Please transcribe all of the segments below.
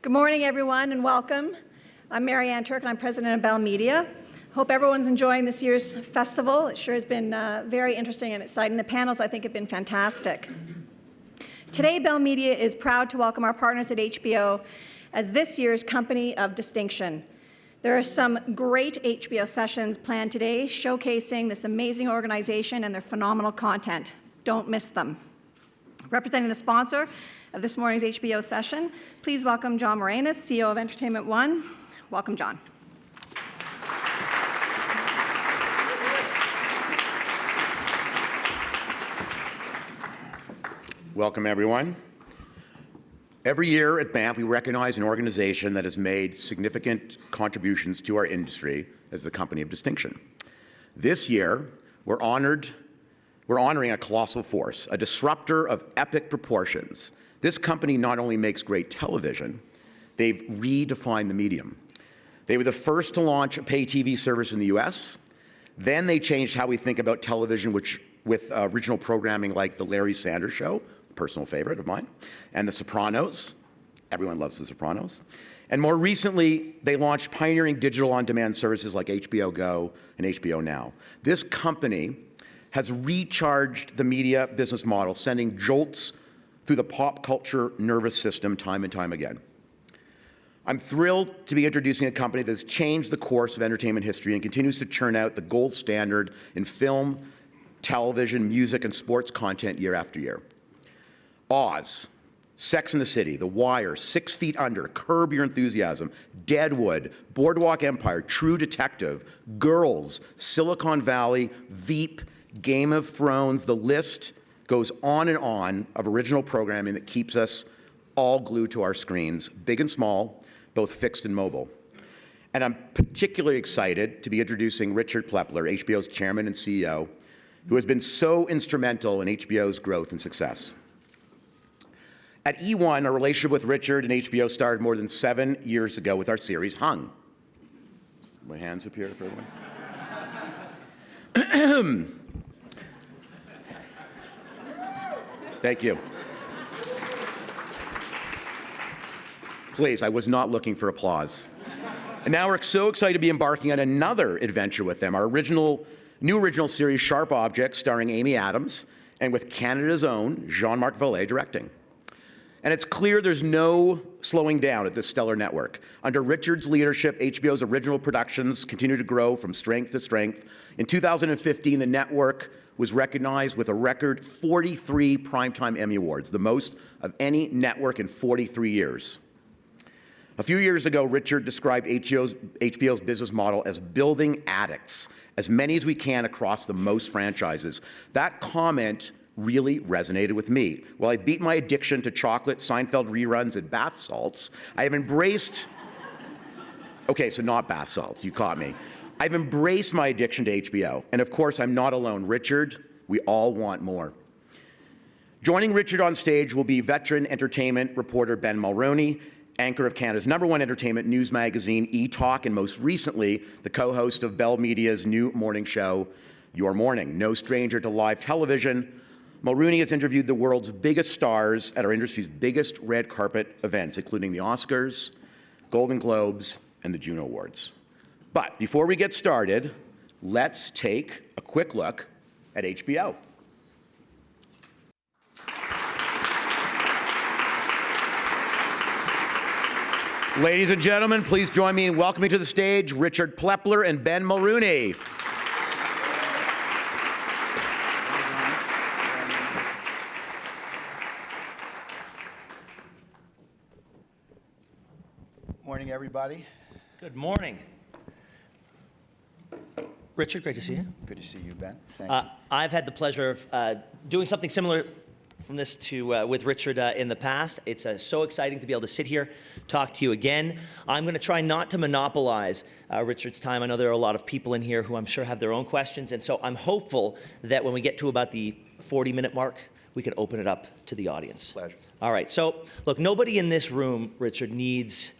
Good morning, everyone, and welcome. I'm Mary Ann Turk, and I'm president of Bell Media. Hope everyone's enjoying this year's festival. It sure has been very interesting and exciting. The panels, I think, have been fantastic. Today, Bell Media is proud to welcome our partners at HBO as this year's Company of Distinction. There are some great HBO sessions planned today showcasing this amazing organization and their phenomenal content. Don't miss them. Representing the sponsor of this morning's HBO session, please welcome Jon Mulroney, CEO of Entertainment One. Welcome, Jon. Welcome, everyone. Every year at BAMF, we recognize an organization that has made significant contributions to our industry as the Company of Distinction. This year, we're honoring a colossal force, a disruptor of epic proportions. This company not only makes great television, they've redefined the medium. They were the first to launch a pay TV service in the US. Then they changed how we think about television, with original programming like The Larry Sanders Show, a personal favorite of mine, and The Sopranos. Everyone loves The Sopranos. And more recently, they launched pioneering digital on-demand services like HBO Go and HBO Now. This company has recharged the media business model, sending jolts through the pop culture nervous system time and time again. I'm thrilled to be introducing a company that's changed the course of entertainment history and continues to churn out the gold standard in film, television, music, and sports content year after year. Oz, Sex and the City, The Wire, 6 Feet Under, Curb Your Enthusiasm, Deadwood, Boardwalk Empire, True Detective, Girls, Silicon Valley, Veep, Game of Thrones. The list goes on and on of original programming that keeps us all glued to our screens, big and small, both fixed and mobile. And I'm particularly excited to be introducing Richard Plepler, HBO's chairman and CEO, who has been so instrumental in HBO's growth and success. At E1, our relationship with Richard and HBO started more than 7 years ago with our series Hung. My hands up here for everyone. Thank you. Please, I was not looking for applause. And now we're so excited to be embarking on another adventure with them, our new original series, Sharp Objects, starring Amy Adams, and with Canada's own Jean-Marc Vallée directing. And it's clear there's no slowing down at this stellar network. Under Richard's leadership, HBO's original productions continue to grow from strength to strength. In 2015, the network was recognized with a record 43 Primetime Emmy Awards, the most of any network in 43 years. A few years ago, Richard described HBO's business model as building addicts, as many as we can across the most franchises. That comment really resonated with me. While I beat my addiction to chocolate, Seinfeld reruns, and bath salts, I have embraced, okay, so not bath salts, you caught me. I've embraced my addiction to HBO, and of course, I'm not alone. Richard, we all want more. Joining Richard on stage will be veteran entertainment reporter Ben Mulroney, anchor of Canada's #1 entertainment news magazine, eTalk, and most recently, the co-host of Bell Media's new morning show, Your Morning. No stranger to live television, Mulroney has interviewed the world's biggest stars at our industry's biggest red carpet events, including the Oscars, Golden Globes, and the Juno Awards. But before we get started, let's take a quick look at HBO. Ladies and gentlemen, please join me in welcoming to the stage Richard Plepler and Ben Mulroney. Morning, everybody. Good morning. Richard, great to see you. Good to see you, Ben. Thank you. I've had the pleasure of doing something similar from this to with Richard in the past. It's so exciting to be able to sit here, talk to you again. I'm going to try not to monopolize Richard's time. I know there are a lot of people in here who I'm sure have their own questions, and so I'm hopeful that when we get to about the 40-minute mark, we can open it up to the audience. Pleasure. All right. So, look, nobody in this room, Richard, needs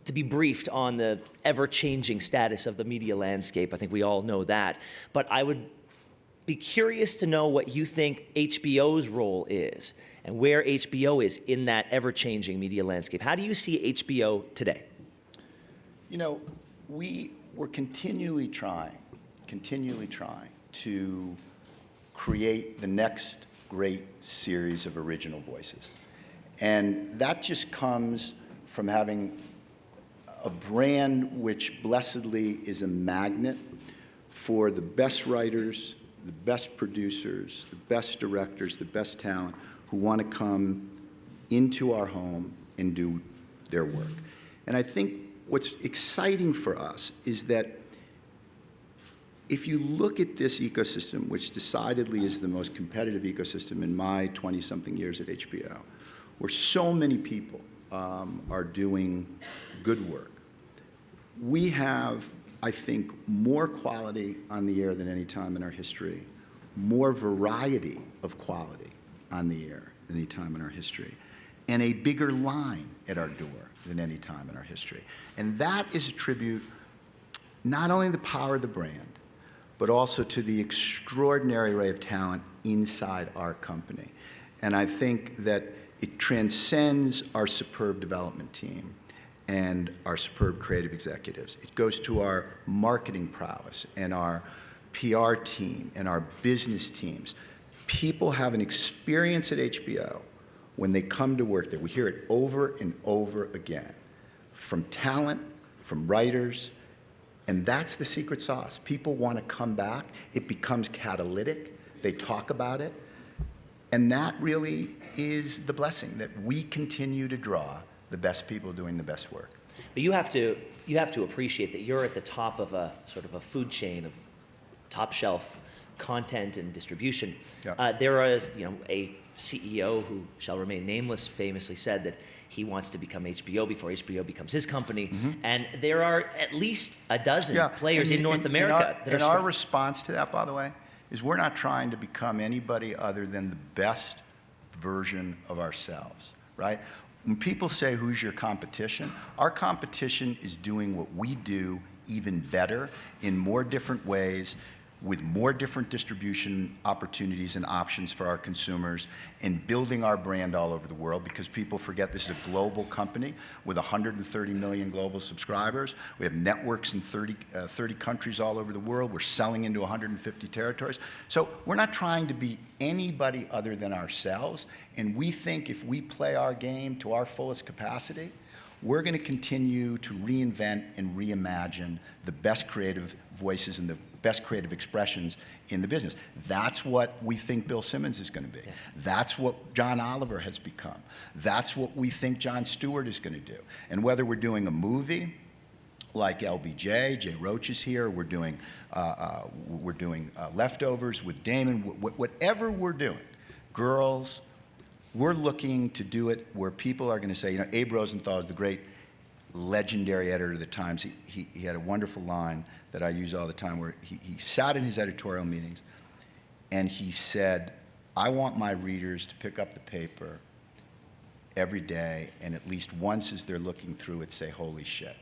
to be briefed on the ever-changing status of the media landscape. I think we all know that. But I would be curious to know what you think HBO's role is and where HBO is in that ever-changing media landscape. How do you see HBO today? You know, we're continually trying to create the next great series of original voices. And that just comes from having a brand which blessedly is a magnet for the best writers, the best producers, the best directors, the best talent who want to come into our home and do their work. And I think what's exciting for us is that if you look at this ecosystem, which decidedly is the most competitive ecosystem in my 20-something years at HBO, where so many people are doing good work, we have, I think, more quality on the air than any time in our history, more variety of quality on the air than any time in our history, and a bigger line at our door than any time in our history. And that is a tribute not only to the power of the brand, but also to the extraordinary array of talent inside our company. And I think that it transcends our superb development team and our superb creative executives. It goes to our marketing prowess and our PR team and our business teams. People have an experience at HBO when they come to work there. We hear it over and over again from talent, from writers, and that's the secret sauce. People want to come back. It becomes catalytic. They talk about it. And that really is the blessing, that we continue to draw the best people doing the best work. But you have to appreciate that you're at the top of a sort of a food chain of top shelf content and distribution. Yeah. There are, a CEO who shall remain nameless famously said that he wants to become HBO before HBO becomes his company. Mm-hmm. And there are at least a dozen players in North America that are strong. Our response to that, by the way, is we're not trying to become anybody other than the best version of ourselves, right? When people say, who's your competition? Our competition is doing what we do even better in more different ways, with more different distribution opportunities and options for our consumers, and building our brand all over the world, because people forget this is a global company with 130 million global subscribers. We have networks in 30 countries all over the world. We're selling into 150 territories. So we're not trying to be anybody other than ourselves, and we think if we play our game to our fullest capacity, we're going to continue to reinvent and reimagine the best creative voices and the best creative expressions in the business. That's what we think Bill Simmons is going to be. Yeah. That's what John Oliver has become. That's what we think Jon Stewart is going to do. And whether we're doing a movie like LBJ, Jay Roach is here, we're doing Leftovers with Damon, whatever we're doing, Girls, we're looking to do it where people are going to say, Abe Rosenthal is the great legendary editor of the Times. He had a wonderful line that I use all the time where he sat in his editorial meetings and he said, I want my readers to pick up the paper every day and at least once as they're looking through it say, holy shit,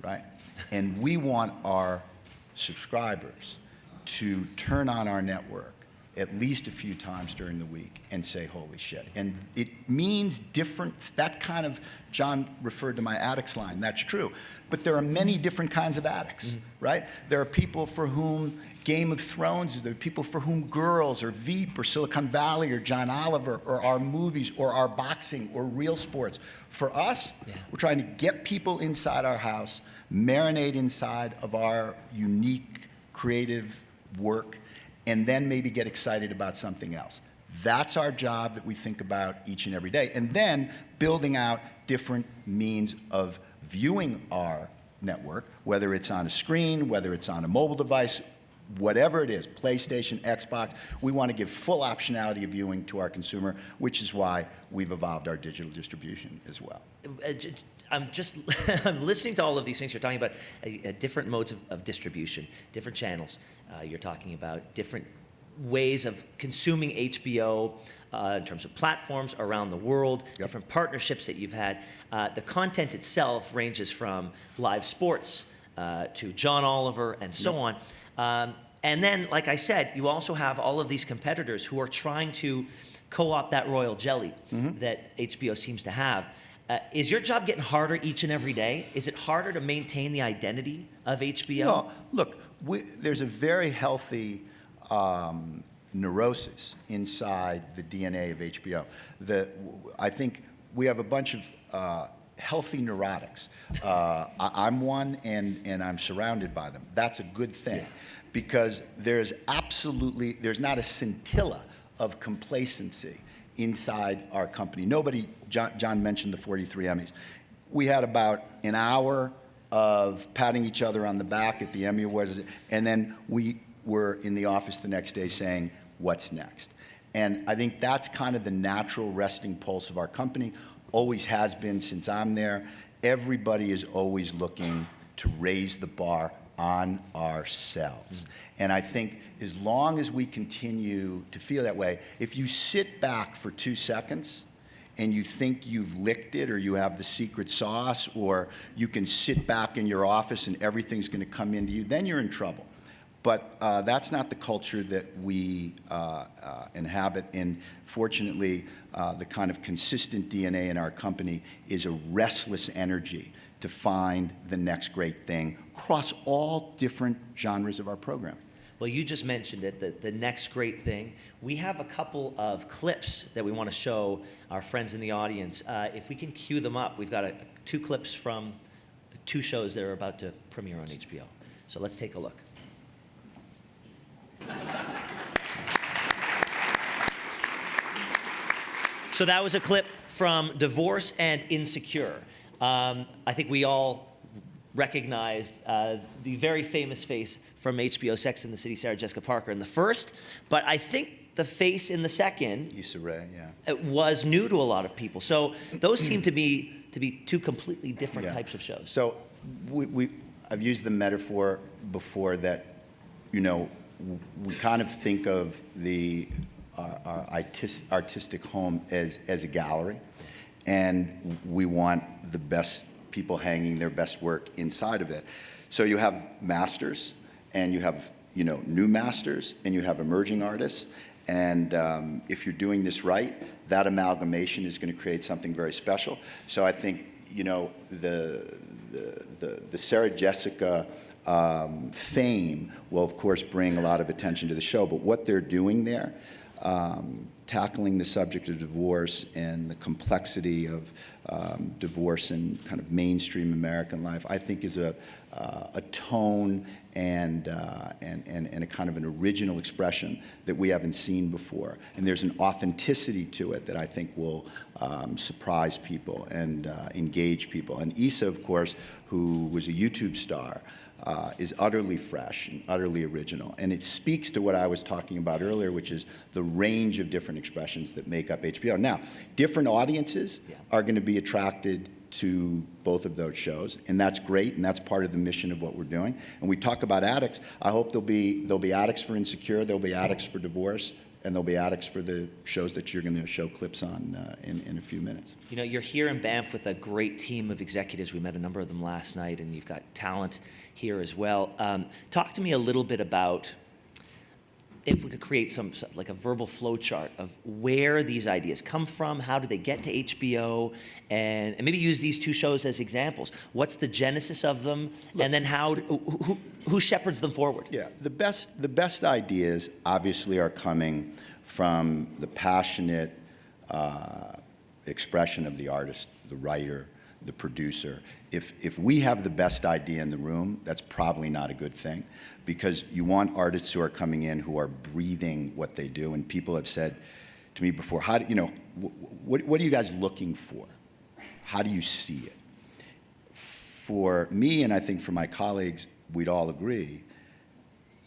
right? And we want our subscribers to turn on our network at least a few times during the week and say, holy shit. And it means different, that kind of, John referred to my addicts line, that's true. But there are many different kinds of addicts, right? There are people for whom Game of Thrones is, there are people for whom Girls or Veep or Silicon Valley or John Oliver or our movies or our boxing or real sports. For us, we're trying to get people inside our house, marinate inside of our unique creative work, and then maybe get excited about something else. That's our job that we think about each and every day. And then building out different means of viewing our network, whether it's on a screen, whether it's on a mobile device, whatever it is, PlayStation, Xbox, we want to give full optionality of viewing to our consumer, which is why we've evolved our digital distribution as well. I'm listening to all of these things. You're talking about different modes of distribution, different channels. You're talking about different ways of consuming HBO in terms of platforms around the world, different partnerships that you've had. The content itself ranges from live sports to John Oliver and so on. And then, like I said, you also have all of these competitors who are trying to co-opt that royal jelly that HBO seems to have. Is your job getting harder each and every day? Is it harder to maintain the identity of HBO? No, look, there's a very healthy neurosis inside the DNA of HBO. I think we have a bunch of healthy neurotics. I'm one, and I'm surrounded by them. That's a good thing, because there's not a scintilla of complacency inside our company. John mentioned the 43 Emmys. We had about an hour of patting each other on the back at the Emmy Awards, and then we were in the office the next day saying, what's next? And I think that's kind of the natural resting pulse of our company, always has been since I'm there. Everybody is always looking to raise the bar on ourselves. And I think as long as we continue to feel that way, if you sit back for 2 seconds and you think you've licked it, or you have the secret sauce, or you can sit back in your office and everything's going to come into you, then you're in trouble. But that's not the culture that we inhabit. And fortunately, the kind of consistent DNA in our company is a restless energy to find the next great thing across all different genres of our program. Well, you just mentioned it, the next great thing. We have a couple of clips that we want to show our friends in the audience. If we can cue them up, we've got 2 clips from 2 shows that are about to premiere on HBO. So let's take a look. So that was a clip from Divorce and Insecure. I think we all recognized the very famous face from HBO Sex and the City, Sarah Jessica Parker, in the first, but I think the face in the second Issa Rae, yeah. It was new to a lot of people. So those seem to be 2 completely different types of shows. So I've used the metaphor before that, you know, we kind of think of our artistic home as a gallery, and we want the best people hanging their best work inside of it. So you have masters, and you have, you know, new masters, and you have emerging artists. And if you're doing this right, that amalgamation is going to create something very special. So I think, you know, the Sarah Jessica fame will, of course, bring a lot of attention to the show. But what they're doing there, tackling the subject of divorce and the complexity of divorce in kind of mainstream American life, I think is a tone and a kind of an original expression that we haven't seen before. And there's an authenticity to it that I think will surprise people and engage people. And Issa, of course, who was a YouTube star, is utterly fresh and utterly original. And it speaks to what I was talking about earlier, which is the range of different expressions that make up HBO. Now, different audiences are going to be attracted to both of those shows, and that's great, and that's part of the mission of what we're doing. And we talk about addicts. I hope there'll be addicts for Insecure, there'll be addicts for Divorce, and there'll be addicts for the shows that you're going to show clips on in a few minutes. You know, you're here in Banff with a great team of executives. We met a number of them last night, and you've got talent here as well. Talk to me a little bit about if we could create some like a verbal flow chart of where these ideas come from, how do they get to HBO, and maybe use these 2 shows as examples. What's the genesis of them, and then who shepherds them forward? Yeah, the best ideas obviously are coming from the passionate expression of the artist, the writer, the producer. If we have the best idea in the room, that's probably not a good thing, because you want artists who are coming in who are breathing what they do. And people have said to me before, how do, you know, what are you guys looking for? How do you see it? For me, and I think for my colleagues, we'd all agree,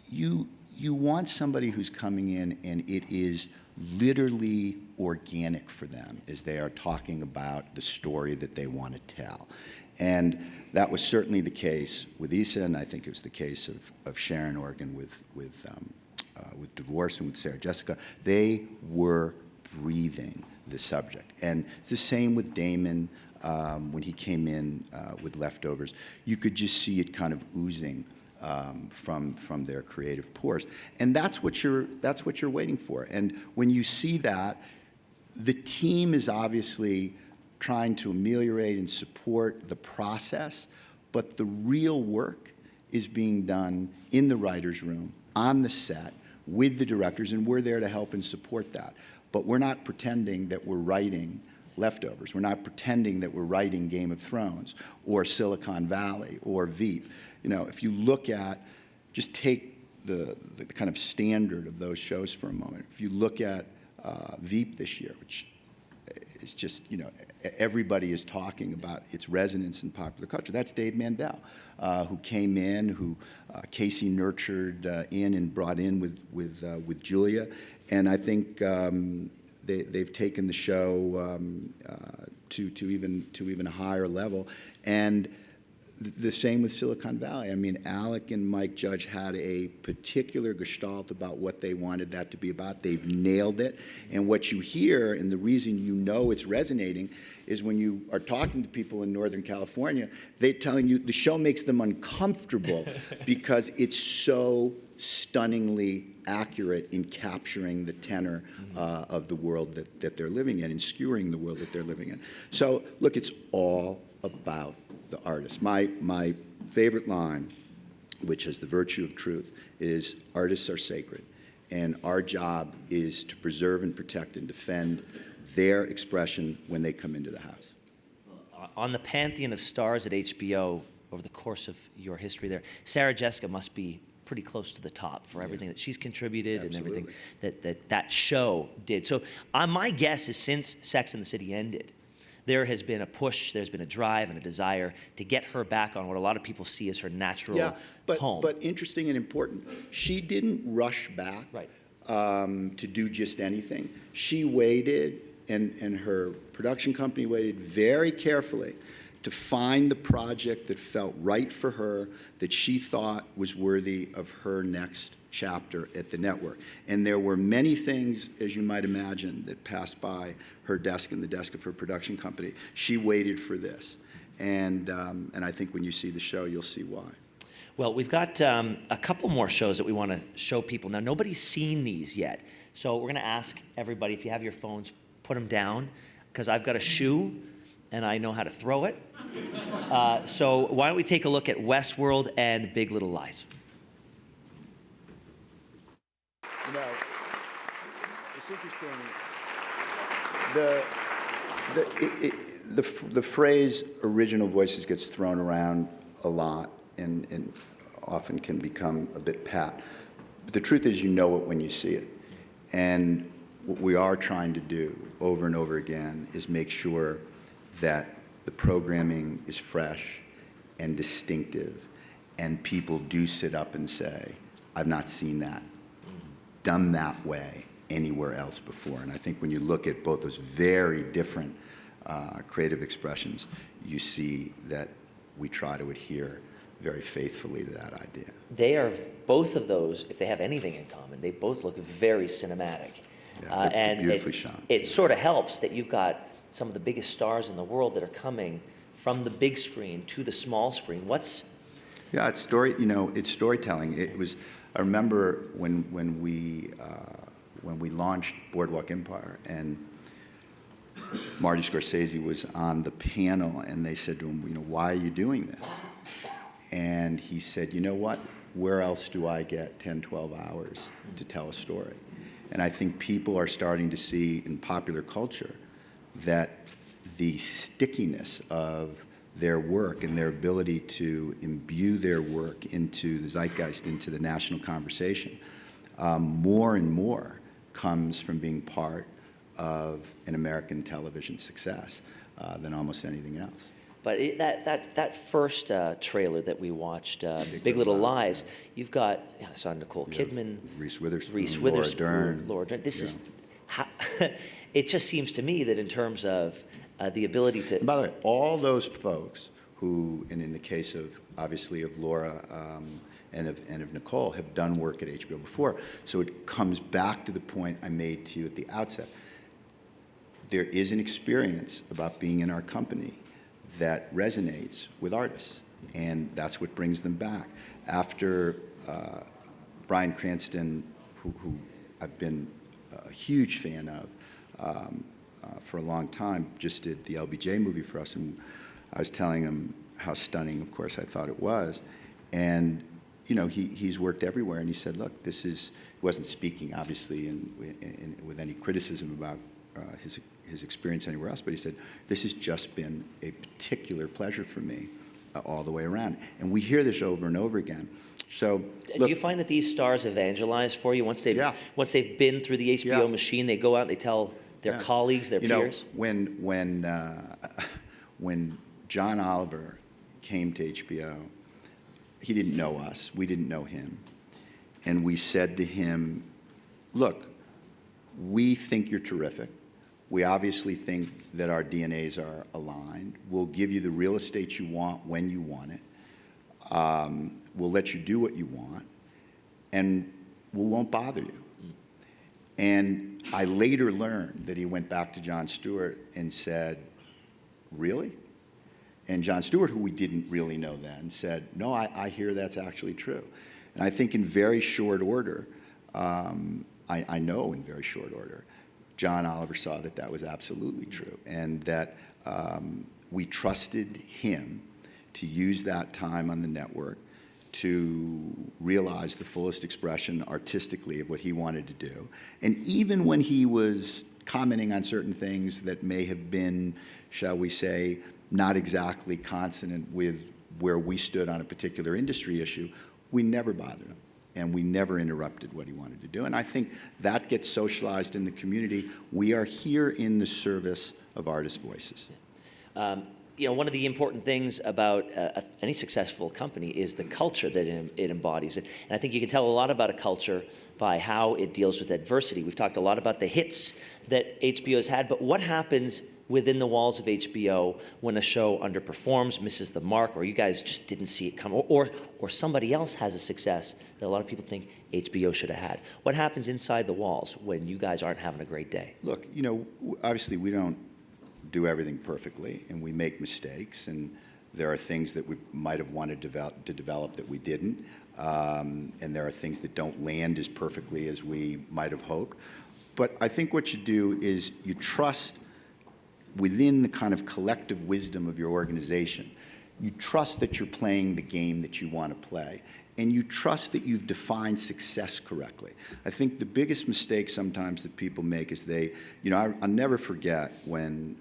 you want somebody who's coming in and it is literally organic for them as they are talking about the story that they want to tell. And that was certainly the case with Issa, and I think it was the case of Sharon Organ with Divorce and with Sarah Jessica. They were breathing the subject. And it's the same with Damon when he came in with Leftovers. You could just see it kind of oozing from their creative pores. And that's what you're waiting for. And when you see that, the team is obviously trying to ameliorate and support the process, but the real work is being done in the writer's room, on the set, with the directors, and we're there to help and support that. But we're not pretending that we're writing Leftovers. We're not pretending that we're writing Game of Thrones or Silicon Valley or Veep. You know, if you look at, just take the kind of standard of those shows for a moment. If you look at Veep this year, which is just, you know, everybody is talking about its resonance in popular culture. That's Dave Mandel, who came in, who Casey nurtured in and brought in with Julia. And I think they've taken the show to even a higher level. And the same with Silicon Valley. I mean, Alec and Mike Judge had a particular gestalt about what they wanted that to be about. They've nailed it. And what you hear, and the reason you know it's resonating, is when you are talking to people in Northern California, they're telling you the show makes them uncomfortable because it's so stunningly accurate in capturing the tenor of the world that they're living in and skewering the world that they're living in. So, look, it's all about the artist. My favorite line, which has the virtue of truth, is artists are sacred, and our job is to preserve and protect and defend their expression when they come into the house. On the pantheon of stars at HBO over the course of your history there, Sarah Jessica must be pretty close to the top for everything that she's contributed. Absolutely. And everything that show did. So my guess is since Sex and the City ended, there has been a push, there's been a drive and a desire to get her back on what a lot of people see as her natural home. But interesting and important, she didn't rush back to do just anything. She waited, and her production company waited very carefully to find the project that felt right for her, that she thought was worthy of her next chapter at the network. And there were many things, as you might imagine, that passed by her desk and the desk of her production company. She waited for this. And I think when you see the show, you'll see why. Well, we've got a couple more shows that we want to show people. Now, nobody's seen these yet. So we're going to ask everybody, if you have your phones, put them down, because I've got a shoe and I know how to throw it. So why don't we take a look at Westworld and Big Little Lies? You know, it's interesting. The phrase original voices gets thrown around a lot and often can become a bit pat. But the truth is, you know it when you see it. And what we are trying to do over and over again is make sure that the programming is fresh and distinctive, and people do sit up and say, I've not seen that done that way anywhere else before. And I think when you look at both those very different creative expressions, you see that we try to adhere very faithfully to that idea. They are, both of those, if they have anything in common, they both look very cinematic. Yeah, and beautifully shot. It sort of helps that you've got some of the biggest stars in the world that are coming from the big screen to the small screen. Yeah, it's it's storytelling. It was, I remember when we launched Boardwalk Empire, and Marty Scorsese was on the panel, and they said to him, why are you doing this? And he said, you know what? Where else do I get 10, 12 hours to tell a story? And I think people are starting to see in popular culture that the stickiness of their work and their ability to imbue their work into the zeitgeist, into the national conversation, more and more comes from being part of an American television success than almost anything else. But that first trailer that we watched, Big Little Lies, you've got, I saw Nicole Kidman, Reese Witherspoon, Laura Dern. This is, it just seems to me that in terms of the ability to... And by the way, all those folks who, and in the case of, obviously, of Laura and of Nicole, have done work at HBO before. So it comes back to the point I made to you at the outset. There is an experience about being in our company that resonates with artists, and that's what brings them back. after Bryan Cranston, who I've been a huge fan of for a long time, just did the LBJ movie for us, and I was telling him how stunning, of course, I thought it was. And he's worked everywhere, and he said, look, he wasn't speaking, obviously, with any criticism about his experience anywhere else, but he said, this has just been a particular pleasure for me all the way around. And we hear this over and over again. So, look, do you find that these stars evangelize for you once they've been through the HBO machine? They go out, they tell their colleagues, their peers. When John Oliver came to HBO, he didn't know us, we didn't know him, and we said to him, look, we think you're terrific. We obviously think that our DNAs are aligned. We'll give you the real estate you want when you want it. We'll let you do what you want, and we won't bother you. And I later learned that he went back to Jon Stewart and said, really? And Jon Stewart, who we didn't really know then, said, no, I hear that's actually true. And I think in very short order, I know in very short order, John Oliver saw that that was absolutely true, and that we trusted him to use that time on the network to realize the fullest expression artistically of what he wanted to do. And even when he was commenting on certain things that may have been, shall we say, not exactly consonant with where we stood on a particular industry issue, we never bothered him, and we never interrupted what he wanted to do. And I think that gets socialized in the community. We are here in the service of artists' voices. One of the important things about any successful company is the culture that it embodies. And I think you can tell a lot about a culture by how it deals with adversity. We've talked a lot about the hits that HBO has had, but what happens within the walls of HBO when a show underperforms, misses the mark, or you guys just didn't see it come, or somebody else has a success that a lot of people think HBO should have had? What happens inside the walls when you guys aren't having a great day? Look, obviously we don't do everything perfectly, and we make mistakes, and there are things that we might have wanted to develop that we didn't, and there are things that don't land as perfectly as we might have hoped. But I think what you do is you trust within the kind of collective wisdom of your organization. You trust that you're playing the game that you want to play, and you trust that you've defined success correctly. I think the biggest mistake sometimes that people make is I'll never forget when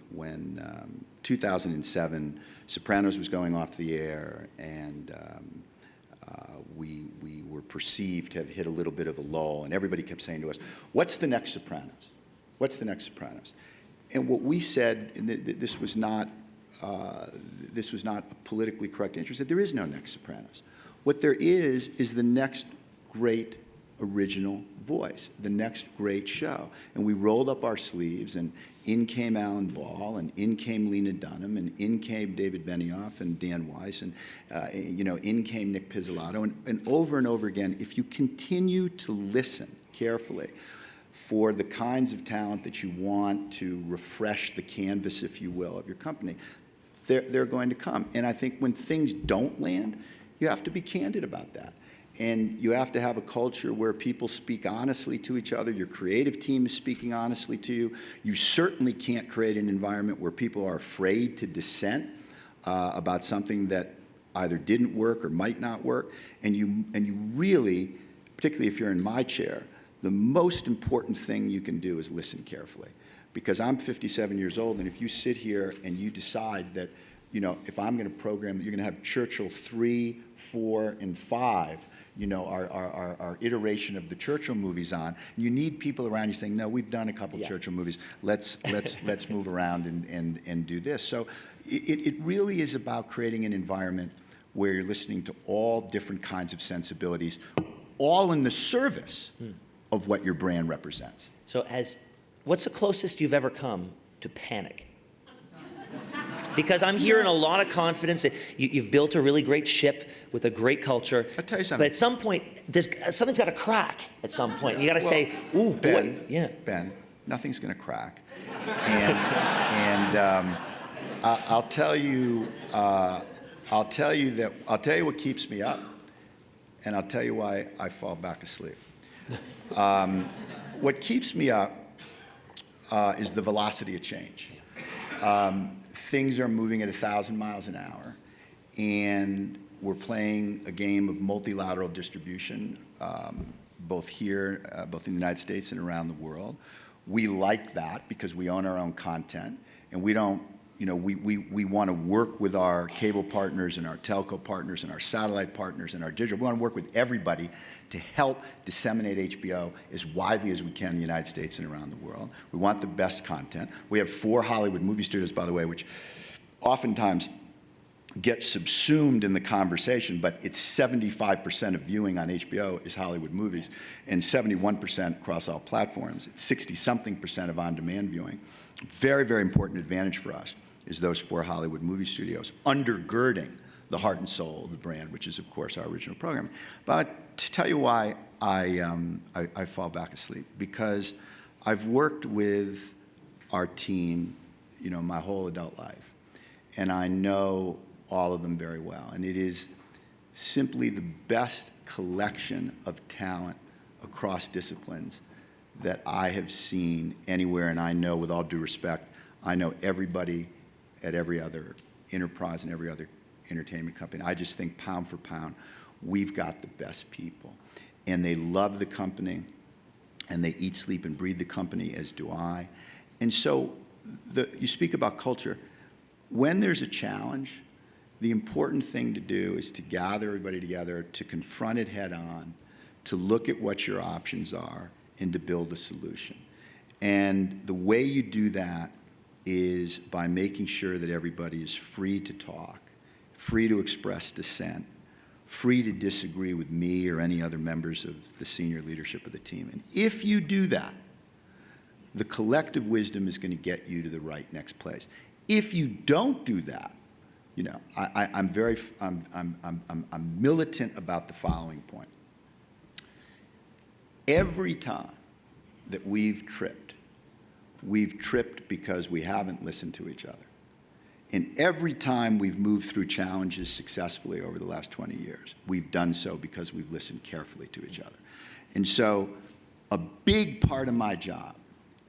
2007, Sopranos was going off the air, and we were perceived to have hit a little bit of a lull, and everybody kept saying to us, what's the next Sopranos? What's the next Sopranos? And what we said, and this was not a politically correct answer, said there is no next Sopranos. What there is the next great original voice, the next great show. And we rolled up our sleeves, and in came Alan Ball, and in came Lena Dunham, and in came David Benioff and Dan Weiss, and in came Nick Pizzolatto, and over again, if you continue to listen carefully for the kinds of talent that you want to refresh the canvas, if you will, of your company, they're going to come. And I think when things don't land, you have to be candid about that. And you have to have a culture where people speak honestly to each other. Your creative team is speaking honestly to you. You certainly can't create an environment where people are afraid to dissent about something that either didn't work or might not work. And you really, particularly if you're in my chair, the most important thing you can do is listen carefully. Because I'm 57 years old, and if you sit here and you decide that, if I'm going to program that you're going to have Churchill 3, 4, and 5, our iteration of the Churchill movies on, you need people around you saying, no, we've done a couple Churchill movies. Let's move around and do this. So it really is about creating an environment where you're listening to all different kinds of sensibilities, all in the service of what your brand represents. So what's the closest you've ever come to panic? Because I'm hearing a lot of confidence that you've built a really great ship with a great culture. I'll tell you something. But at some point, something's got to crack at some point. You got to say, ooh, Ben, boy. Yeah. Ben, nothing's going to crack. And I'll tell you what keeps me up and I'll tell you why I fall back asleep. What keeps me up is the velocity of change. Things are moving at 1,000 miles an hour, and we're playing a game of multilateral distribution, both here, both in the United States and around the world. We like that because we own our own content, and we don't, we want to work with our cable partners and our telco partners and our satellite partners and our digital. We want to work with everybody to help disseminate HBO as widely as we can in the United States and around the world. We want the best content. We have 4 Hollywood movie studios, by the way, which oftentimes get subsumed in the conversation, but it's 75% of viewing on HBO is Hollywood movies and 71% across all platforms. It's 60-something% of on-demand viewing. Very, very important advantage for us is those 4 Hollywood movie studios undergirding the heart and soul of the brand, which is, of course, our original programming. But to tell you why I fall back asleep, because I've worked with our team, my whole adult life, and I know all of them very well. And it is simply the best collection of talent across disciplines that I have seen anywhere. And I know, with all due respect, I know everybody at every other enterprise and every other entertainment company. I just think pound for pound, we've got the best people. And they love the company, and they eat, sleep, and breathe the company, as do I. And so you speak about culture. When there's a challenge, the important thing to do is to gather everybody together, to confront it head on, to look at what your options are, and to build a solution. And the way you do that is by making sure that everybody is free to talk, free to express dissent, free to disagree with me or any other members of the senior leadership of the team. And if you do that, the collective wisdom is going to get you to the right next place. If you don't do that, I'm militant about the following point. Every time that we've tripped because we haven't listened to each other. And every time we've moved through challenges successfully over the last 20 years, we've done so because we've listened carefully to each other. And so a big part of my job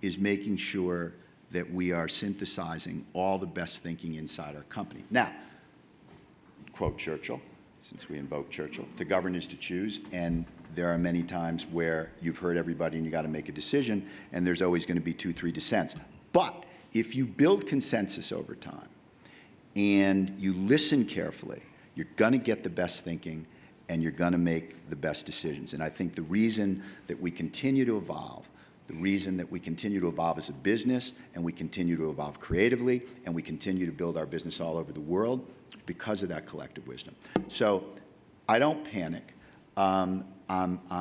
is making sure that we are synthesizing all the best thinking inside our company. Now, quote Churchill, since we invoke Churchill, to govern is to choose, and there are many times where you've heard everybody and you got to make a decision, and there's always going to be 2-3 dissents. But if you build consensus over time and you listen carefully, you're going to get the best thinking and you're going to make the best decisions. And I think the reason that we continue to evolve, the reason that we continue to evolve as a business and we continue to evolve creatively and we continue to build our business all over the world, because of that collective wisdom. So I don't panic. I'm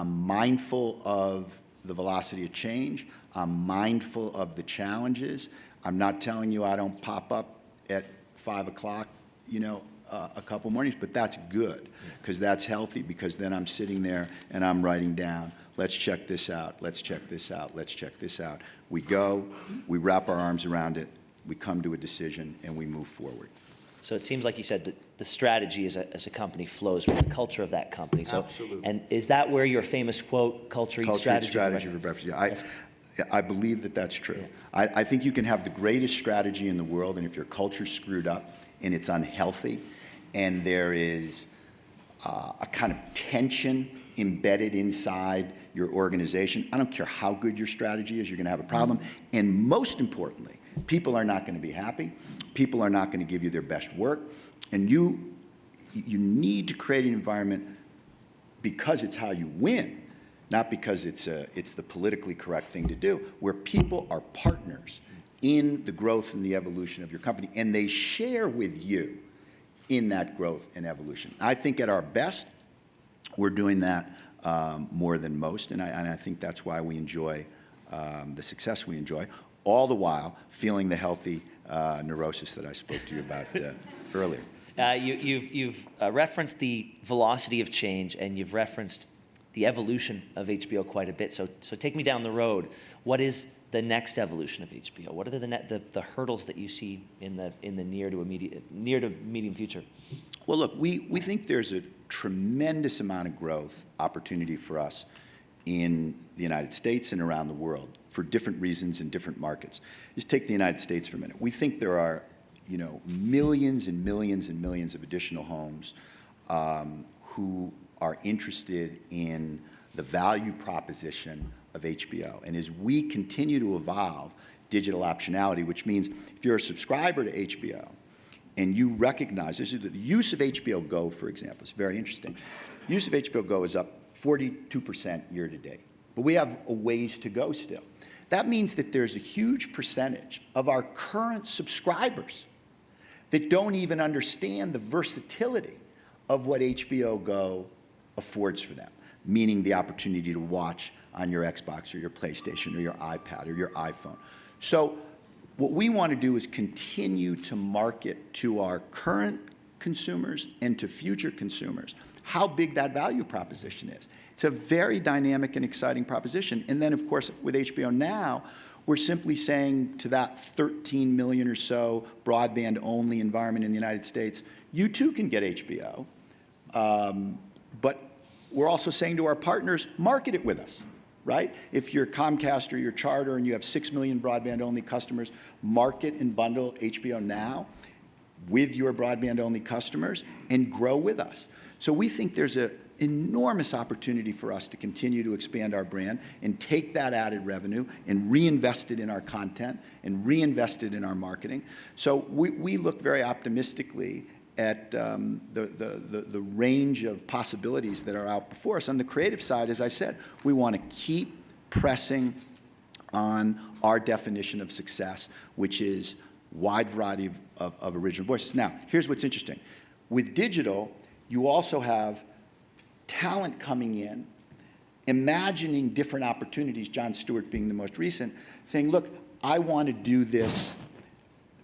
mindful of the velocity of change. I'm mindful of the challenges. I'm not telling you I don't pop up at 5 o'clock, a couple mornings, but that's good because that's healthy, because then I'm sitting there and I'm writing down, let's check this out, let's check this out, let's check this out. We go, we wrap our arms around it, we come to a decision, and we move forward. So it seems like you said that the strategy as a company flows from the culture of that company. So, absolutely. And is that where your famous quote, culture eats strategy? Strategy for breakfast. Yeah, I believe that that's true. Yeah. I think you can have the greatest strategy in the world, and if your culture's screwed up and it's unhealthy, and there is a kind of tension embedded inside your organization, I don't care how good your strategy is, you're going to have a problem. And most importantly, people are not going to be happy. People are not going to give you their best work. And you need to create an environment because it's how you win, not because it's the politically correct thing to do, where people are partners in the growth and the evolution of your company, and they share with you in that growth and evolution. I think at our best, we're doing that more than most, and I think that's why we enjoy the success we enjoy, all the while feeling the healthy neurosis that I spoke to you about earlier. You've referenced the velocity of change, and you've referenced the evolution of HBO quite a bit. So take me down the road. What is the next evolution of HBO? What are the hurdles that you see in the near to medium future? Well, look, we think there's a tremendous amount of growth opportunity for us in the United States and around the world for different reasons in different markets. Just take the United States for a minute. We think there are, millions and millions and millions of additional homes who are interested in the value proposition of HBO. And as we continue to evolve digital optionality, which means if you're a subscriber to HBO and you recognize, this is the use of HBO Go, for example, is very interesting. The use of HBO Go is up 42% year to date, but we have a ways to go still. That means that there's a huge percentage of our current subscribers that don't even understand the versatility of what HBO Go affords for them, meaning the opportunity to watch on your Xbox or your PlayStation or your iPad or your iPhone. So what we want to do is continue to market to our current consumers and to future consumers how big that value proposition is. It's a very dynamic and exciting proposition. And then, of course, with HBO Now, we're simply saying to that 13 million or so broadband-only environment in the United States, you too can get HBO. But we're also saying to our partners, market it with us, right? If you're Comcast or you're Charter and you have 6 million broadband-only customers, market and bundle HBO Now with your broadband-only customers and grow with us. So we think there's an enormous opportunity for us to continue to expand our brand and take that added revenue and reinvest it in our content and reinvest it in our marketing. So we look very optimistically at the range of possibilities that are out before us. On the creative side, as I said, we want to keep pressing on our definition of success, which is wide variety of original voices. Now, here's what's interesting. With digital, you also have talent coming in, imagining different opportunities, Jon Stewart being the most recent, saying, look, I want to do this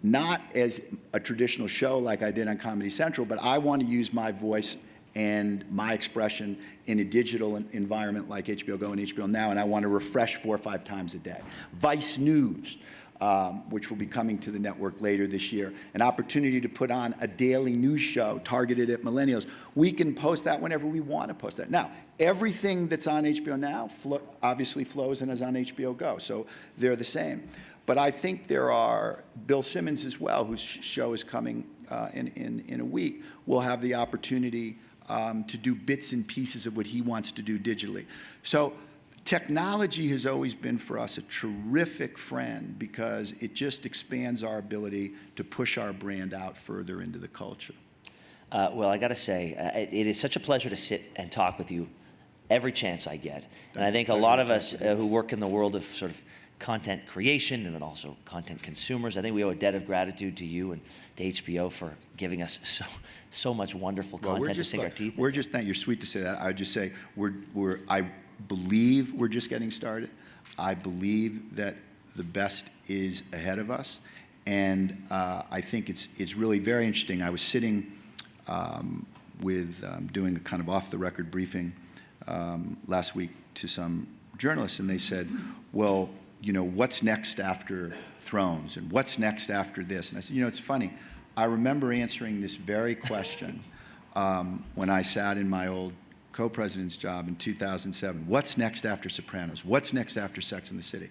not as a traditional show like I did on Comedy Central, but I want to use my voice and my expression in a digital environment like HBO Go and HBO Now, and I want to refresh 4 or 5 times a day. Vice News, which will be coming to the network later this year, an opportunity to put on a daily news show targeted at millennials. We can post that whenever we want to post that. Now, everything that's on HBO Now obviously flows and is on HBO Go, so they're the same. But I think there are Bill Simmons as well, whose show is coming in a week, will have the opportunity to do bits and pieces of what he wants to do digitally. So technology has always been for us a terrific friend because it just expands our ability to push our brand out further into the culture. Well, I got to say, it is such a pleasure to sit and talk with you every chance I get. And I think a lot of us who work in the world of sort of content creation and then also content consumers, I think we owe a debt of gratitude to you and to HBO for giving us so much wonderful content to sink our teeth in. We're just, you're sweet to say that. I would just say I believe we're just getting started. I believe that the best is ahead of us. And I think it's really very interesting. I was sitting doing a kind of off-the-record briefing last week to some journalists, and they said, well, what's next after Thrones? And what's next after this? And I said, it's funny. I remember answering this very question when I sat in my old co-president's job in 2007. What's next after Sopranos? What's next after Sex and the City?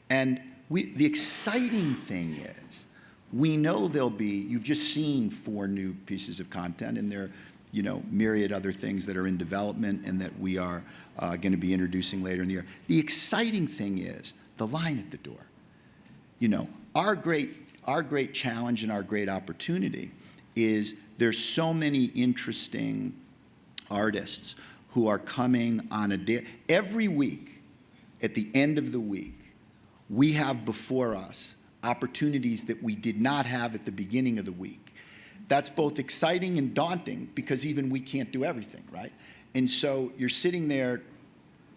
And the exciting thing is, we know there'll be, you've just seen 4 new pieces of content, and there are, myriad other things that are in development and that we are going to be introducing later in the year. The exciting thing is the line at the door. Our great challenge and our great opportunity is there's so many interesting artists who are coming on a day. Every week, at the end of the week, we have before us opportunities that we did not have at the beginning of the week. That's both exciting and daunting because even we can't do everything, right? And so you're sitting there,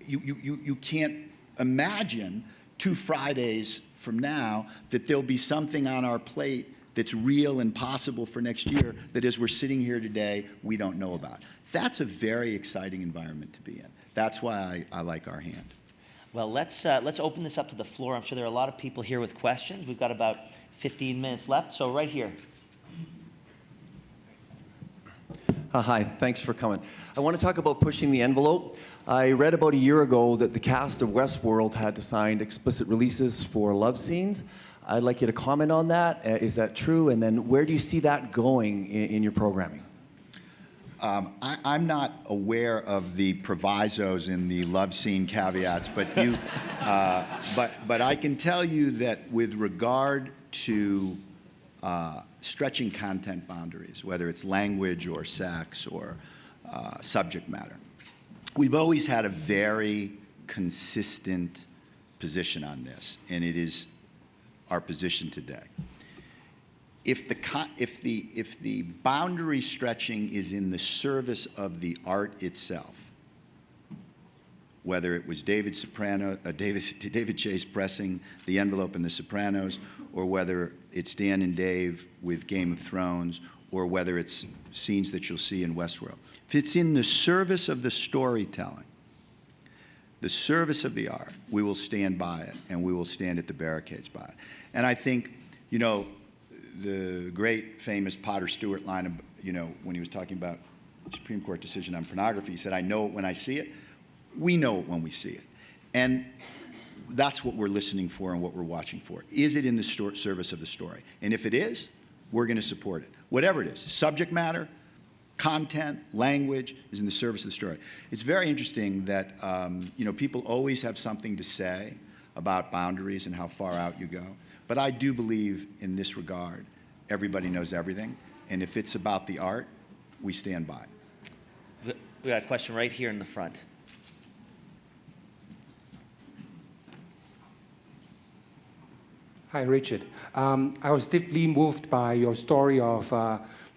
you can't imagine 2 Fridays from now that there'll be something on our plate that's real and possible for next year that as we're sitting here today, we don't know about. That's a very exciting environment to be in. That's why I like our hand. Well, let's open this up to the floor. I'm sure there are a lot of people here with questions. We've got about 15 minutes left, so right here. Hi, thanks for coming. I want to talk about pushing the envelope. I read about a year ago that the cast of Westworld had to sign explicit releases for love scenes. I'd like you to comment on that. Is that true? And then where do you see that going in your programming? I'm not aware of the provisos in the love scene caveats, but but I can tell you that with regard to stretching content boundaries, whether it's language or sex or subject matter, we've always had a very consistent position on this, and it is our position today. If the boundary stretching is in the service of the art itself, whether it was David Chase pressing the envelope in The Sopranos, or whether it's Dan and Dave with Game of Thrones, or whether it's scenes that you'll see in Westworld, if it's in the service of the storytelling, the service of the art, we will stand by it, and we will stand at the barricades by it. And I think, you know, the great famous Potter Stewart line of, you know, when he was talking about the Supreme Court decision on pornography, he said, "I know it when I see it." We know it when we see it. And that's what we're listening for and what we're watching for. Is it in the service of the story? And if it is, we're going to support it. Whatever it is, subject matter, content, language, is in the service of the story. It's very interesting that, you know, people always have something to say about boundaries and how far out you go. But I do believe in this regard, everybody knows everything. And if it's about the art, we stand by it. We got a question right here in the front. Hi, Richard. I was deeply moved by your story of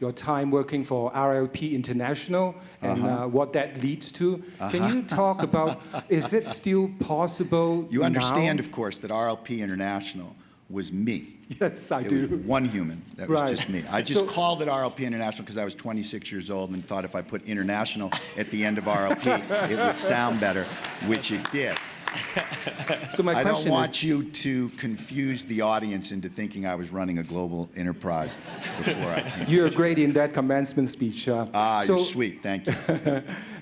your time working for RLP International and what that leads to. Can you talk about, is it still possible You understand, now? of course, that RLP International was me. Yes, I It do. was one human. That was Right. just me. I just So- called it RLP International because I was 26 years old and thought if I put international at the end of RLP, it would sound better, which it did. So my I don't question want is, you to confuse the audience into thinking I was running a global enterprise before I came. you're great in that commencement speech. You're sweet. Thank you.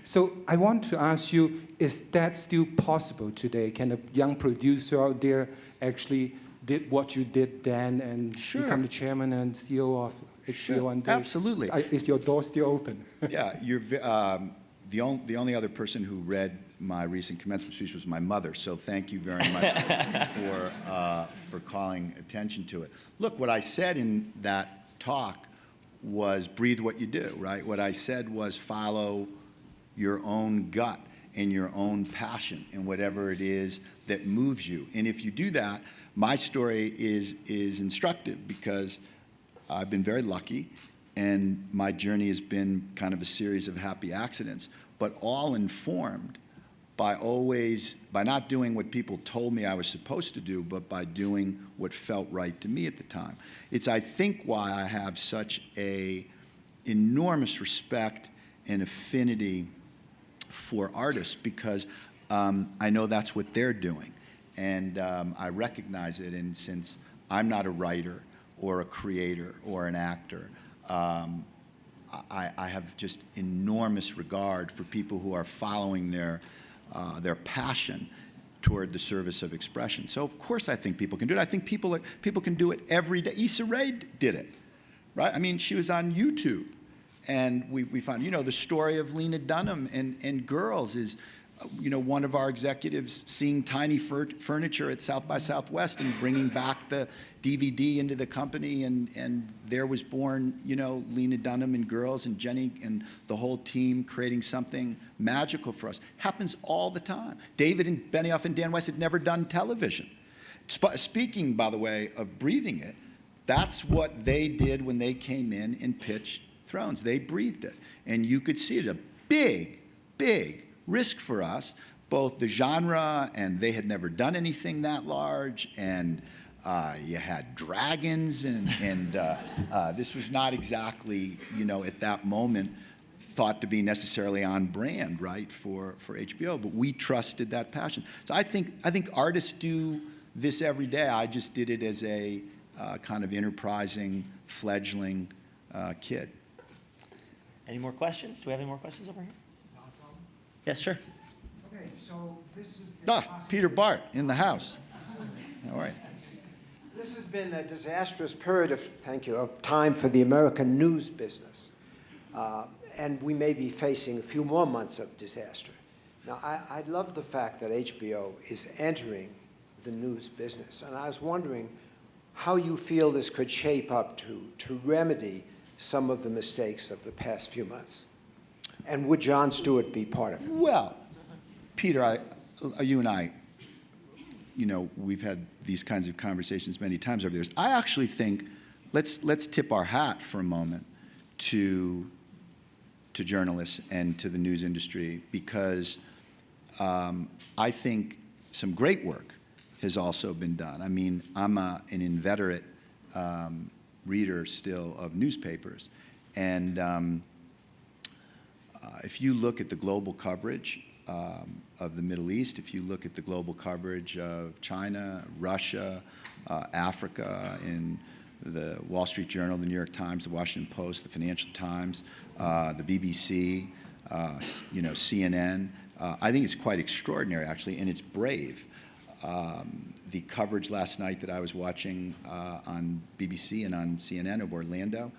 So I want to ask you, is that still possible today? Can a young producer out there actually did what you did then and Sure. become the chairman and CEO of HBO one day? Absolutely. Is your door still open? Yeah, the only other person who read my recent commencement speech was my mother, so thank you very much for calling attention to it. Look, what I said in that talk was breathe what you do, right? What I said was follow your own gut and your own passion in whatever it is that moves you. And if you do that, my story is instructive because I've been very lucky and my journey has been kind of a series of happy accidents, but all informed by not doing what people told me I was supposed to do, but by doing what felt right to me at the time. It's, I think, why I have such a enormous respect and affinity for artists, because I know that's what they're doing. And I recognize it, and since I'm not a writer or a creator or an actor, I have just enormous regard for people who are following their passion toward the service of expression. So of course I think people can do it. I think people can do it every day. Issa Rae did it, right? I mean, she was on YouTube, and we found, you know, the story of Lena Dunham and Girls is, you know, one of our executives seeing tiny furniture at South by Southwest and bringing back the DVD into the company, and there was born, you know, Lena Dunham and Girls, and Jenny and the whole team creating something magical for us. Happens all the time. David and Benioff and Dan Weiss had never done television. Speaking, by the way, of breathing it, that's what they did when they came in and pitched Thrones. They breathed it, and you could see it. A big, big risk for us, both the genre, and they had never done anything that large, and you had dragons, and this was not exactly, you know, at that moment, thought to be necessarily on brand, right, for HBO, but we trusted that passion. So I think artists do this every day. I just did it as a kind of enterprising, fledgling kid. Any more questions? Do we have any more questions over here? Yes, sure. Okay, so this is Peter Bart in the house. All right. this has been a disastrous period of time for the American news business, and we may be facing a few more months of disaster. Now, I love the fact that HBO is entering the news business, and I was wondering how you feel this could shape up to remedy some of the mistakes of the past few months. And would Jon Stewart be part of it? Well, Peter, you and I, we've had these kinds of conversations many times over the years. I actually think let's tip our hat for a moment to journalists and to the news industry, because I think some great work has also been done. I mean, I'm an inveterate reader still of newspapers, and if you look at the global coverage of the Middle East, if you look at the global coverage of China, Russia, Africa, in the Wall Street Journal, the New York Times, the Washington Post, the Financial Times, the BBC, CNN, I think it's quite extraordinary, actually, and it's brave. The coverage last night that I was watching on BBC and on CNN of Orlando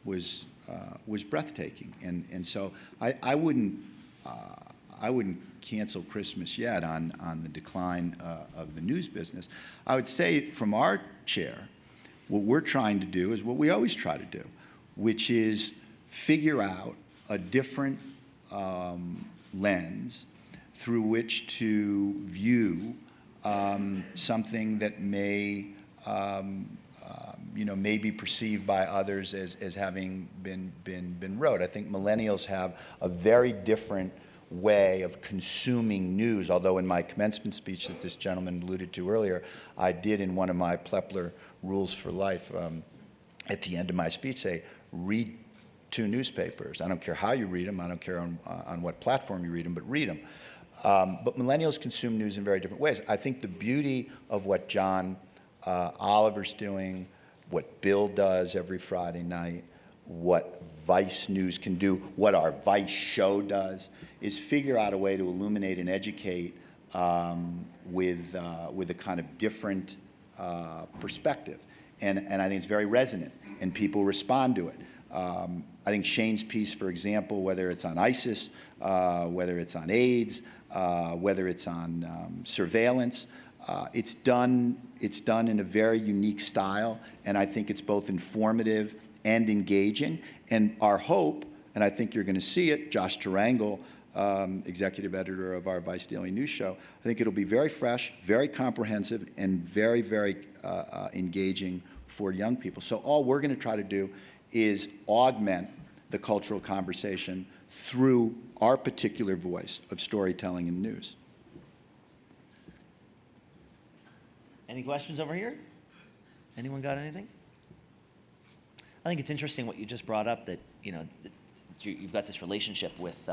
was breathtaking, and so I wouldn't cancel Christmas yet on the decline of the news business. I would say from our chair, what we're trying to do is what we always try to do, which is figure out a different lens through which to view something that may may be perceived by others as having been rote. I think millennials have a very different way of consuming news, although in my commencement speech that this gentleman alluded to earlier, I did in one of my Plepler rules for life at the end of my speech say, read 2 newspapers. I don't care how you read them, I don't care on what platform you read them, but read them. But millennials consume news in very different ways. I think the beauty of what John Oliver's doing, what Bill does every Friday night, what Vice News can do, what our Vice show does, is figure out a way to illuminate and educate with a kind of different perspective. And I think it's very resonant, and people respond to it. I think Shane's piece, for example, whether it's on ISIS, whether it's on AIDS, whether it's on surveillance, it's done in a very unique style, and I think it's both informative and engaging. And our hope, and I think you're going to see it, Josh Tarangle, executive editor of our Vice Daily News show, I think it'll be very fresh, very comprehensive, and very, very engaging for young people. So all we're going to try to do is augment the cultural conversation through our particular voice of storytelling and news. Any questions over here? Anyone got anything? I think it's interesting what you just brought up, that you've got this relationship with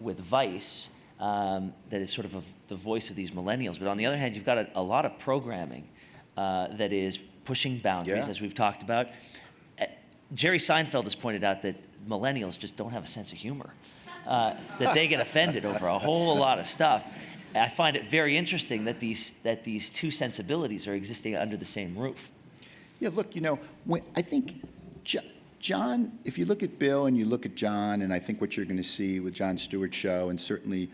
Vice that is sort of the voice of these millennials. But on the other hand, you've got a lot of programming that is pushing boundaries, as we've talked about. Jerry Seinfeld has pointed out that millennials just don't have a sense of humor, that they get offended over a whole lot of stuff. I find it very interesting that these two sensibilities are existing under the same roof. Yeah, look, I think John, if you look at Bill and you look at John, and I think what you're going to see with Jon Stewart's show, and certainly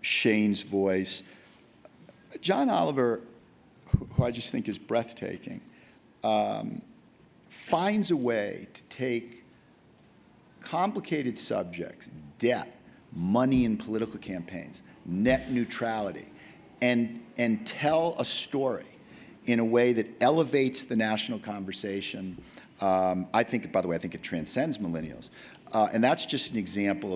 Shane's voice, John Oliver, who I just think is breathtaking, finds a way to take complicated subjects, debt, money in political campaigns, net neutrality, and tell a story in a way that elevates the national conversation. I think, by the way, I think it transcends millennials. And that's just an example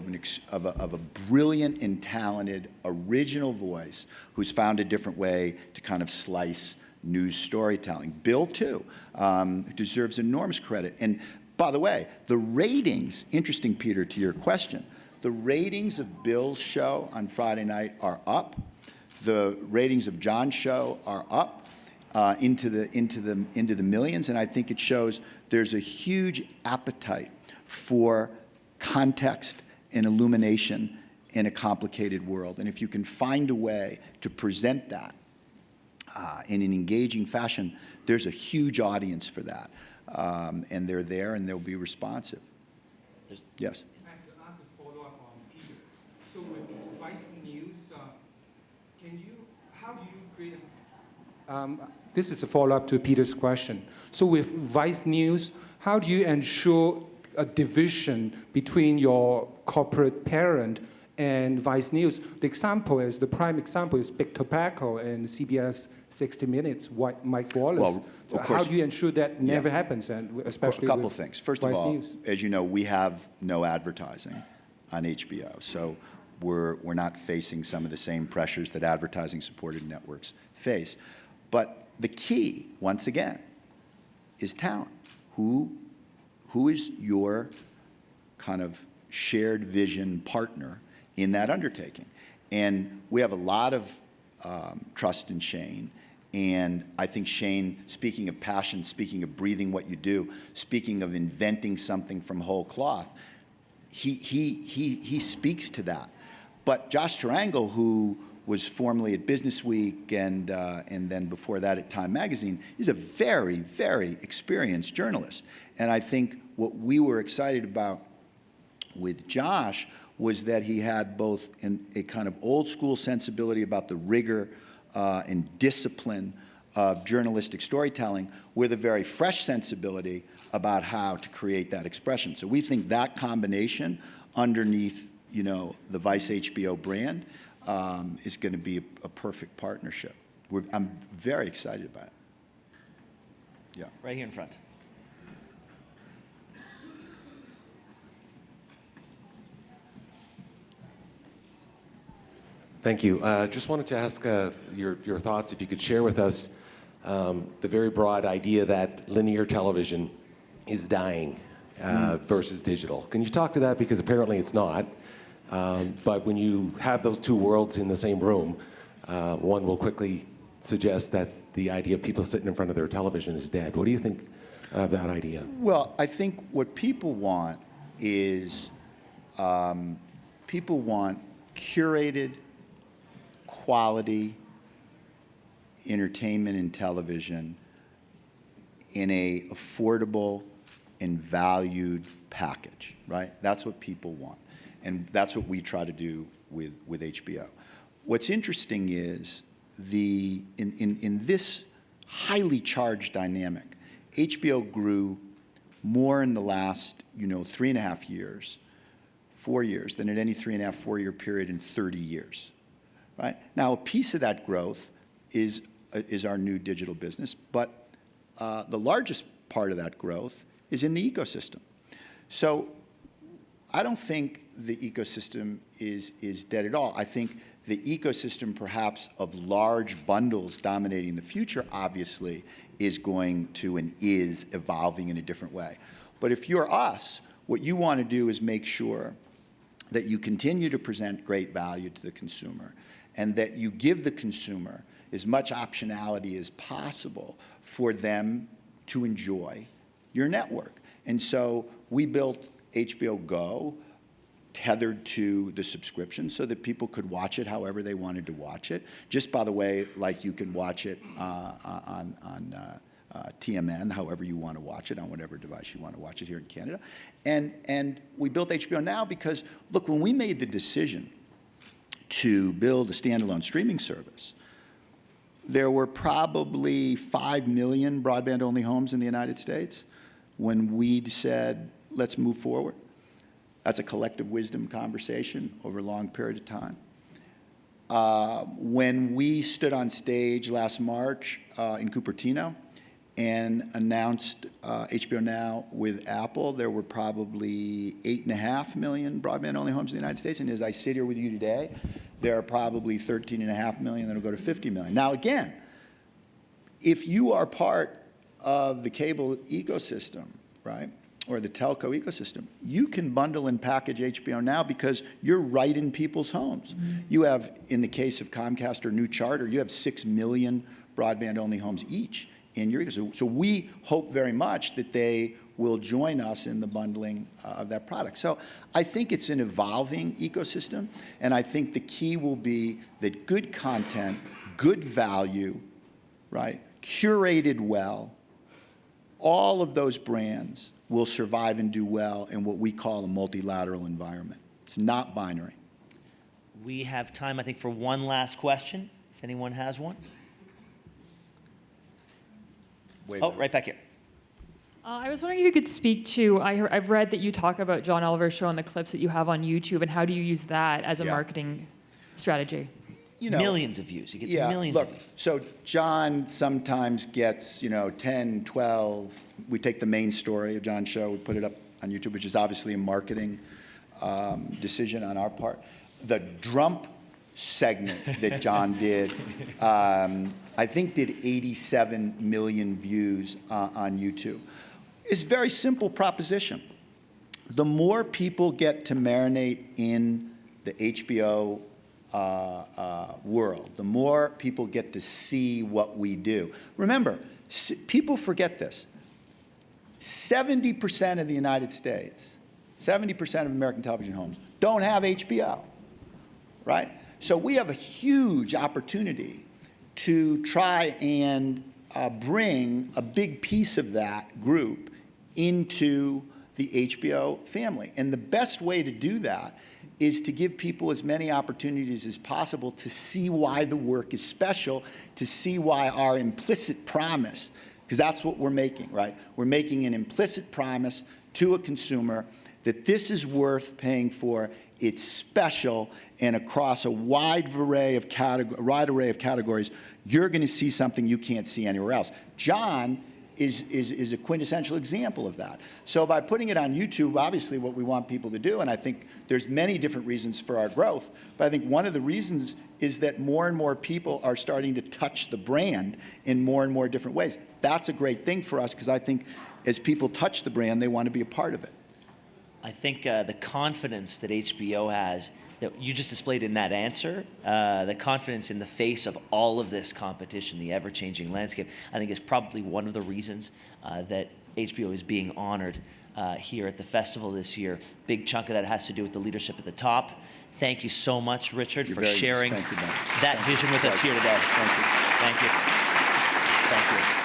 of a brilliant and talented original voice who's found a different way to kind of slice news storytelling. Bill, too, deserves enormous credit. And By the way, the ratings, interesting, Peter, to your question, the ratings of Bill's show on Friday night are up. The ratings of Jon's show are up into the millions, and I think it shows there's a huge appetite for context and illumination in a complicated world. And if you can find a way to present that in an engaging fashion, there's a huge audience for that. And they're there and they'll be responsive. Yes? I have to ask a follow-up on Peter. So with Vice News, how do you create this is a follow-up to Peter's question. So with Vice News, how do you ensure a division between your corporate parent and Vice News? The prime example is Big Tobacco and CBS 60 Minutes, Mike Wallace. Well, so of course, how do you ensure that never happens, and especially a couple with of things. First of Vice all, News? as you know, we have no advertising on HBO, so we're not facing some of the same pressures that advertising-supported networks face. But the key, once again, is talent. Who is your kind of shared vision partner in that undertaking? And we have a lot of trust in Shane. And I think Shane, speaking of passion, speaking of breathing what you do, speaking of inventing something from whole cloth, he speaks to that. But Josh Tarango, who was formerly at Business Week and then before that at Time Magazine, is a very, very experienced journalist. And I think what we were excited about with Josh was that he had both a kind of old school sensibility about the rigor and discipline of journalistic storytelling with a very fresh sensibility about how to create that expression. So we think that combination underneath, the Vice HBO brand is going to be a perfect partnership. I'm very excited about it. Yeah. Right here in front. Thank you. Just wanted to ask your thoughts, if you could share with us the very broad idea that linear television is dying versus digital. Can you talk to that? Because apparently it's not. But when you have those two worlds in the same room, one will quickly suggest that the idea of people sitting in front of their television is dead. What do you think of that idea? Well, I think what people want is people want curated, quality entertainment and television in a affordable and valued package, right? That's what people want. And that's what we try to do with HBO. What's interesting is in this highly charged dynamic, HBO grew more in the last 3.5 years, 4 years, than at any 3.5, 4-year period in 30 years. Right? Now, a piece of that growth is our new digital business, but the largest part of that growth is in the ecosystem. So I don't think the ecosystem is dead at all. I think the ecosystem, perhaps, of large bundles dominating the future, obviously, is going to and is evolving in a different way. But if you're us, what you want to do is make sure that you continue to present great value to the consumer, and that you give the consumer as much optionality as possible for them to enjoy your network. And so we built HBO Go tethered to the subscription so that people could watch it however they wanted to watch it. Just by the way, like you can watch it on TMN, however you want to watch it, on whatever device you want to watch it here in Canada. And we built HBO Now because, look, when we made the decision to build a standalone streaming service, there were probably 5 million broadband-only homes in the United States. When we said, let's move forward, that's a collective wisdom conversation over a long period of time. When we stood on stage last March in Cupertino and announced HBO Now with Apple, there were probably 8.5 million broadband-only homes in the United States. And as I sit here with you today, there are probably 13.5 million that will go to 50 million. Now, again, if you are part of the cable ecosystem, right, or the telco ecosystem, you can bundle and package HBO Now because you're right in people's homes. You have, in the case of Comcast or New Charter, you have 6 million broadband-only homes each in your ecosystem. So we hope very much that they will join us in the bundling of that product. So I think it's an evolving ecosystem, and I think the key will be that good content, good value, right, curated well, all of those brands will survive and do well in what we call a multilateral environment. It's not binary. We have time, I think, for one last question, if anyone has one. Right back here. I was wondering if you could speak to, I've read that you talk about John Oliver's show and the clips that you have on YouTube, and how do you use that as a marketing strategy? You know, millions of views. He gets millions of views. So John sometimes gets, 10, 12. We take the main story of John's show, we put it up on YouTube, which is obviously a marketing decision on our part. The Drump segment that John did, I think did 87 million views on YouTube. It's a very simple proposition. The more people get to marinate in the HBO world, the more people get to see what we do. Remember, people forget this. 70% of the United States, 70% of American television homes don't have HBO, right? So we have a huge opportunity to try and bring a big piece of that group into the HBO family. And the best way to do that is to give people as many opportunities as possible to see why the work is special, to see why our implicit promise, because that's what we're making, right? We're making an implicit promise to a consumer that this is worth paying for, it's special, and across a wide array of categories, you're going to see something you can't see anywhere else. John is a quintessential example of that. So by putting it on YouTube, obviously what we want people to do, and I think there's many different reasons for our growth, but I think one of the reasons is that more and more people are starting to touch the brand in more and more different ways. That's a great thing for us, because I think as people touch the brand, they want to be a part of it. I think the confidence that HBO has, that you just displayed in that answer, the confidence in the face of all of this competition, the ever-changing landscape, I think is probably one of the reasons that HBO is being honored here at the festival this year. Big chunk of that has to do with the leadership at the top. Thank you so much, Richard, for sharing that vision with us here today. Thank you. Thank you. Thank you.